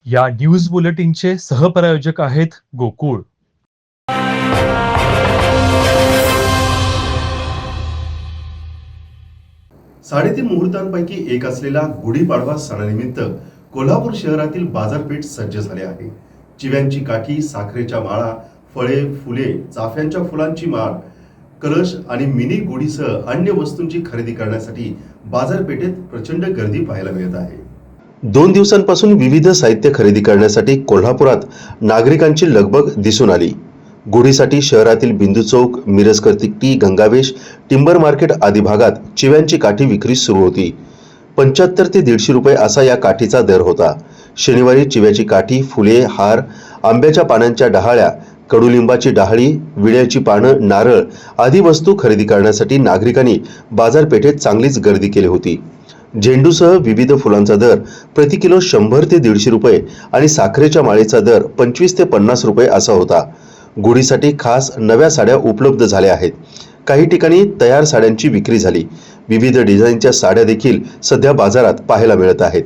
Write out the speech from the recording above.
या न्यूज बुलेटिनचे सहप्रायोजक आहेत गोकुळ. साडेतीन मुहूर्तांपैकी एक असलेला गुढीपाडवा सणानिमित्त कोल्हापूर शहरातील बाजारपेठ सज्ज झाले आहे. चिव्यांची काठी, साखरेच्या माळा, फळे, फुले, चाफ्यांच्या फुलांची माळ, कलश आणि मिनी गुढीसह अन्य वस्तूंची खरेदी करण्यासाठी बाजारपेठेत प्रचंड गर्दी पाहायला मिळत आहे. 2 दिवसांपासून विविध साहित्य खरेदी करण्यासाठी कोल्हापुरात नागरिकांची लगबग दिसून आली. गुढीसाठी शहरातील बिंदू चौक, मिरजकर तिकटी, गंगावेश, टिंबर मार्केट आदी भागात चिव्यांची काठी विक्री सुरू होती. 75 ते 150 रुपये असा या काठीचा दर होता. शनिवारी चिव्याची काठी, फुले, हार, आंब्याच्या पानांच्या डहाळ्या, कडुलिंबाची डहाळी, विड्याची पानं, नारळ आदी वस्तू खरेदी करण्यासाठी नागरिकांनी बाजारपेठेत चांगलीच गर्दी केली होती. झेंडूसह विविध फुलांचा दर प्रति किलो 100 ते 150 रुपये आणि साखरेच्या माळेचा दर 25 ते 50 रुपये असा होता. गुढीसाठी खास नव्या साड्या उपलब्ध झाल्या आहेत. काही ठिकाणी तयार साड्यांची विक्री झाली. विविध डिझाईनच्या साड्या देखील सध्या बाजारात पाहायला मिळत आहेत.